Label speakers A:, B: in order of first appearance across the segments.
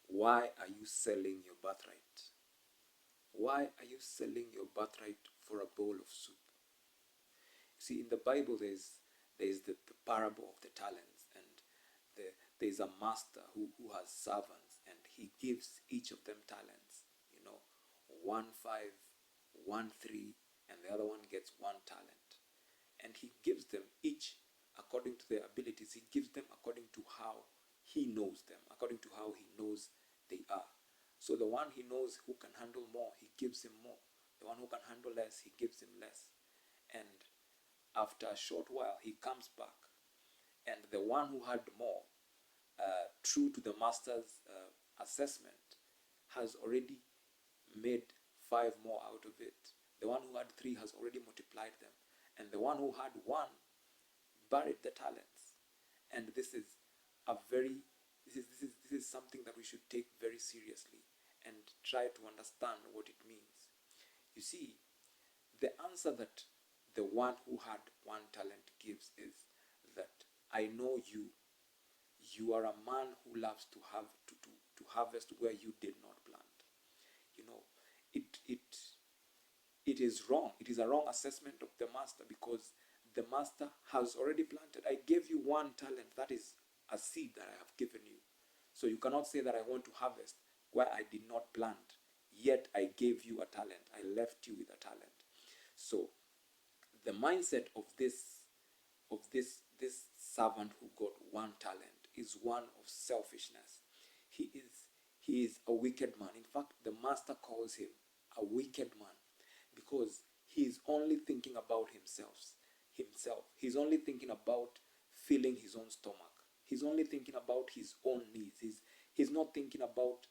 A: Why are you selling your birthright? Why are you selling your birthright for a bowl of soup? See, in the Bible, there's the parable of the talents, and there's a master who has servants, and he gives each of them talents. You know, 1 5, 1 3, and the other one gets 1 talent, and he gives them each according to their abilities. He gives them according to how he knows them, according to how he knows they are. So the one he knows who can handle more, he gives him more. The one who can handle less, he gives him less. And after a short while, he comes back, and the one who had more, true to the master's assessment, has already made 5 more out of it. The one who had 3 has already multiplied them, and the one who had 1 buried the talents. And this is a very this is something that we should take very seriously and try to understand what it means. You see, the answer that the one who had 1 talent gives is that I know you. You are a man who loves to have to harvest where you did not plant. You know, it it it is wrong. It is a wrong assessment of the master, because the master has already planted. I gave you 1 talent. That is a seed that I have given you. So you cannot say that I want to harvest where I did not plant. Yet I gave you a talent. I left you with a talent. So the mindset of this servant who got 1 talent is one of selfishness. He is a wicked man. In fact, the master calls him a wicked man, because he is only thinking about himself. He's only thinking about filling his own stomach. He's only thinking about his own needs. He's not thinking about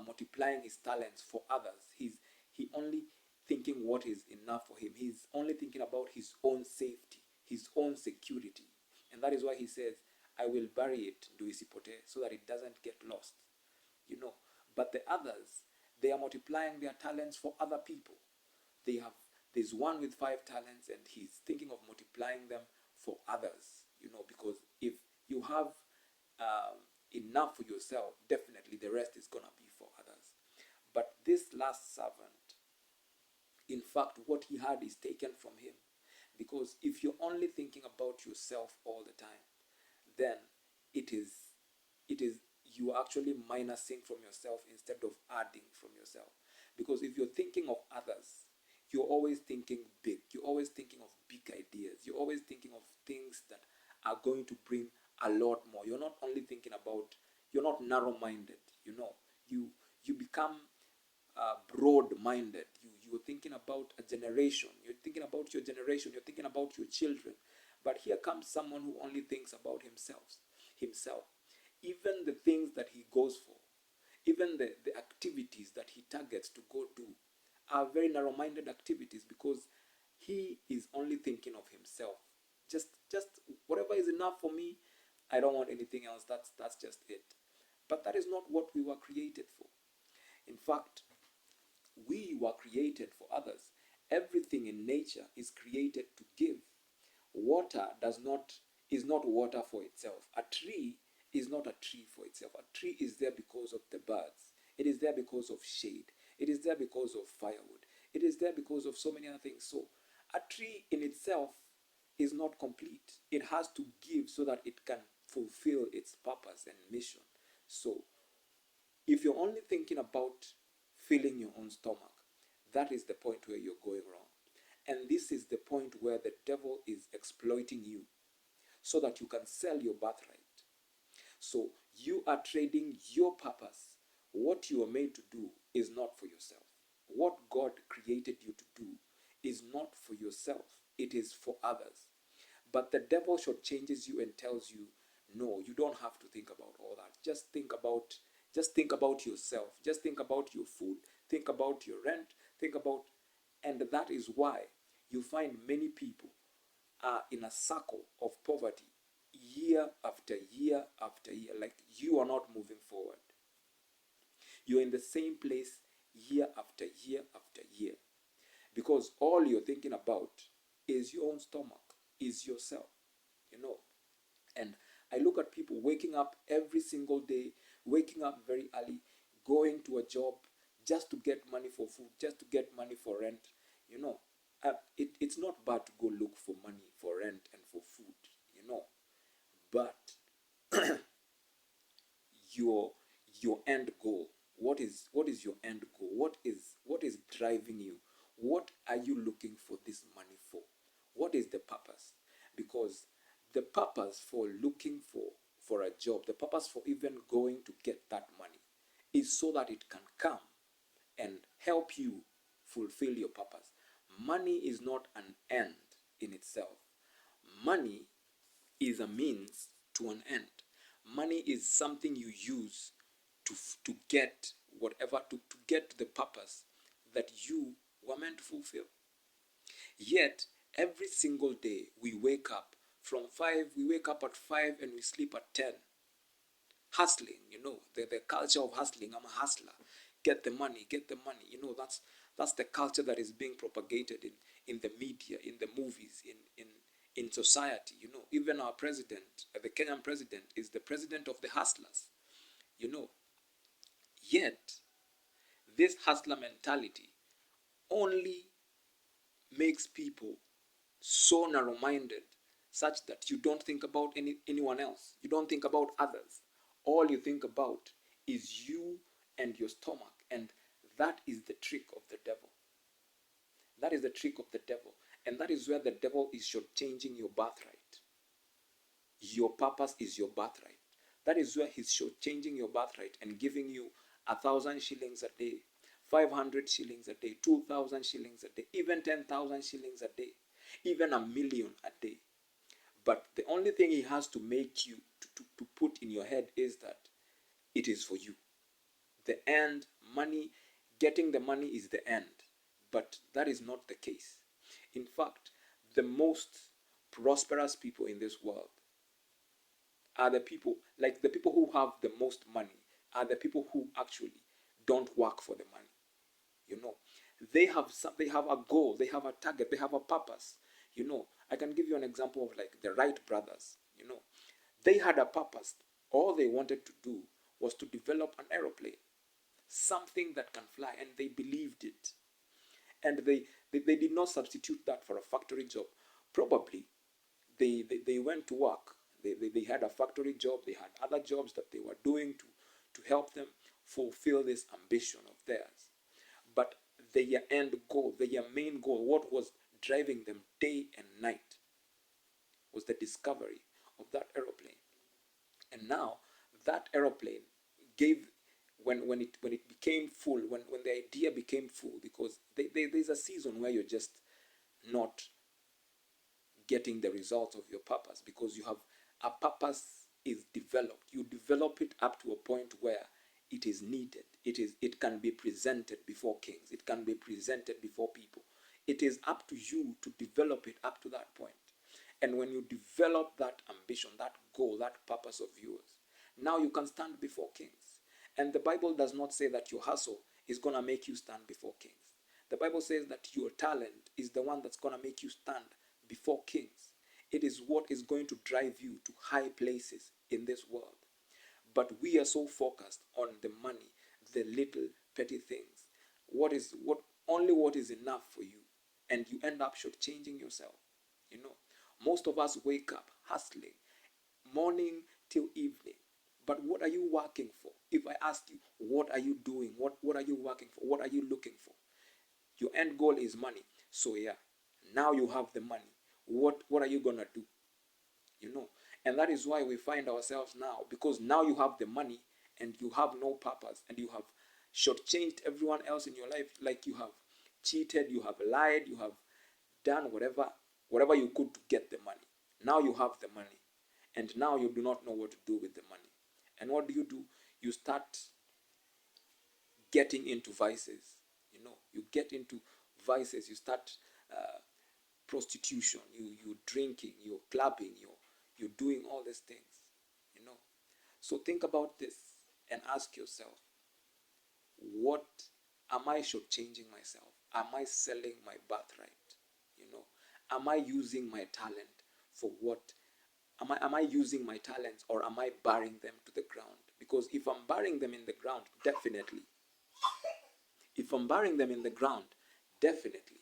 A: multiplying his talents for others. He only thinking what is enough for him. He's only thinking about his own safety, his own security. And that is why he says, I will bury it, Duisipote, so that it doesn't get lost. You know. But the others, they are multiplying their talents for other people. There's one with 5 talents, and he's thinking of multiplying them for others. Because if you have enough for yourself, definitely the rest is gonna be for others. But this last servant, in fact, what he had is taken from him. Because if you're only thinking about yourself all the time, then it is you are actually minusing from yourself instead of adding from yourself. Because if you're thinking of others, you're always thinking big. You're always thinking of big ideas. You're always thinking of things that are going to bring a lot more. You're not only thinking about, you're not narrow-minded. You become broad-minded. You're thinking about a generation. You're thinking about your generation. You're thinking about your children. But here comes someone who only thinks about himself. Even the things that he goes for, even the activities that he targets to go do, are very narrow-minded activities, because he is only thinking of himself. Just whatever is enough for me, I don't want anything else. That's just it. But that is not what we were created for. In fact, we were created for others. Everything in nature is created to give. Water is not water for itself. A tree is not a tree for itself. A tree is there because of the birds. It is there because of shade. It is there because of firewood. It is there because of so many other things. So a tree in itself is not complete. It has to give so that it can fulfill its purpose and mission. So if you're only thinking about filling your own stomach, that is the point where you're going wrong. And this is the point where the devil is exploiting you so that you can sell your birthright. So you are trading your purpose. What you are made to do is not for yourself. What God created you to do is not for yourself. It is for others. But the devil shortchanges you and tells you, no, you don't have to think about all that. Just think about yourself. Just think about your food. Think about your rent. And that is why you find many people are in a circle of poverty year after year after year. Like, you are not moving forward. You're in the same place year after year after year, because all you're thinking about is your own stomach, is yourself. And I look at people waking up every single day, waking up very early, going to a job just to get money for food, just to get money for rent. You know, it's not bad to go look for money for rent and for food, but your your end goal, what is your end goal? What is driving you? What are you looking for this money for? What is the purpose? Because the purpose for looking for a job, the purpose for even going to get that money, is so that it can come and help you fulfill your purpose. Money is not an end in itself. Money is a means to an end. Money is something you use to get whatever, to get the purpose that you were meant to fulfill. Yet, every single day we wake up we wake up at 5 and we sleep at 10. Hustling, the culture of hustling. I'm a hustler. Get the money, get the money. That's the culture that is being propagated in the media, in the movies, in society. Even our president, the Kenyan president, is the president of the hustlers. You know, Yet this hustler mentality only makes people so narrow-minded, such that you don't think about anyone else. You don't think about others. All you think about is you and your stomach. And that is the trick of the devil. That is the trick of the devil. And that is where the devil is shortchanging your birthright. Your purpose is your birthright. That is where he's shortchanging your birthright and giving you 1,000 shillings a day, 500 shillings a day, 2,000 shillings a day, even 10,000 shillings a day, even 1,000,000 a day. But the only thing he has to make you to put in your head is that it is for you. The end, money, getting the money is the end. But that is not the case. In fact, the most prosperous people in this world are the people who have the most money, are the people who actually don't work for the money. They have a goal, they have a target, they have a purpose. I can give you an example of like the Wright brothers. They had a purpose. All they wanted to do was to develop an aeroplane, something that can fly, and they believed it. And they did not substitute that for a factory job. Probably they went to work. They had a factory job, they had other jobs that they were doing to help them fulfill this ambition of theirs. But their end goal, their main goal, what was driving them day and night, was the discovery of that aeroplane. And now that aeroplane gave, when it became full, when the idea became full, because there's a season where you're just not getting the results of your purpose, because you have a purpose is developed. You develop it up to a point where it is needed. It can be presented before kings. It can be presented before people. It is up to you to develop it up to that point. And when you develop that ambition, that goal, that purpose of yours, now you can stand before kings. And the Bible does not say that your hustle is going to make you stand before kings. The Bible says that your talent is the one that's going to make you stand before kings. It is what is going to drive you to high places in this world. But we are so focused on the money, the little petty things. What is enough for you, and you end up shortchanging yourself. Most of us wake up hustling, morning till evening. But what are you working for? If I ask you, what are you doing? What are you working for? What are you looking for? Your end goal is money. So yeah, now you have the money. What are you gonna do? And that is why we find ourselves now, because now you have the money and you have no purpose, and you have shortchanged everyone else in your life. Like you have cheated, you have lied, you have done whatever you could to get the money. Now you have the money, and now you do not know what to do with the money. And what do? You start getting into vices. You get into vices. You start prostitution. You drinking. You're clubbing. You're doing all these things. So think about this and ask yourself, what am I shortchanging myself? Am I selling my birthright? Am I using my talent for what? Am I using my talents, or am I burying them to the ground? Because if I'm burying them in the ground, definitely. If I'm burying them in the ground, definitely,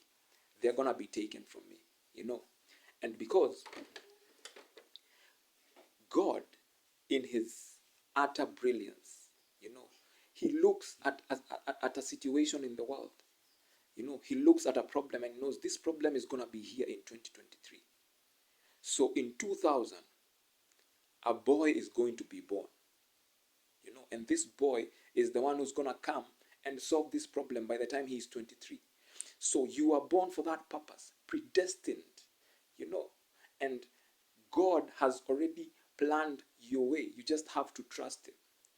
A: they're going to be taken from me, you know. And because God, in his utter brilliance, you know, he looks at a situation in the world. You know, he looks at a problem and knows this problem is going to be here in 2023. So in 2000, a boy is going to be born. You know, and this boy is the one who's going to come and solve this problem by the time he is 23. So you are born for that purpose, predestined, you know, and God has already planned your way. You just have to trust him.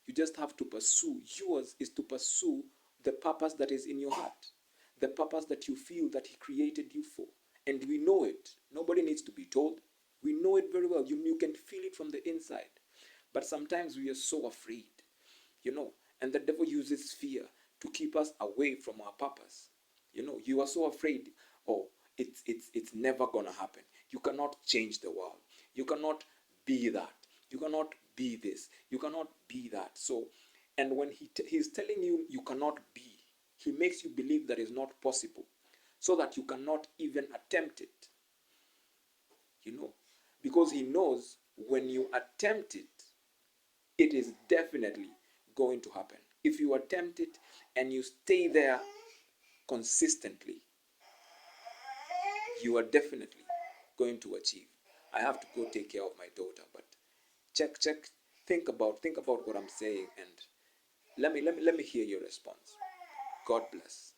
A: You just have to pursue. Yours is to pursue the purpose that is in your heart, the purpose that you feel that he created you for. And we know it. Nobody needs to be told. We know it very well. You can feel it from the inside. But sometimes we are so afraid, you know, and the devil uses fear to keep us away from our purpose. You know, you are so afraid, oh, it's never gonna happen. You cannot change the world. You cannot be that. You cannot be this. You cannot be that. So, and when he's telling you you cannot be, he makes you believe that is not possible, so that you cannot even attempt it. You know, because he knows when you attempt it, it is definitely going to happen. If you attempt it and you stay there consistently, you are definitely going to achieve. I have to go take care of my daughter, but check, think about what I'm saying, and let me hear your response. God bless.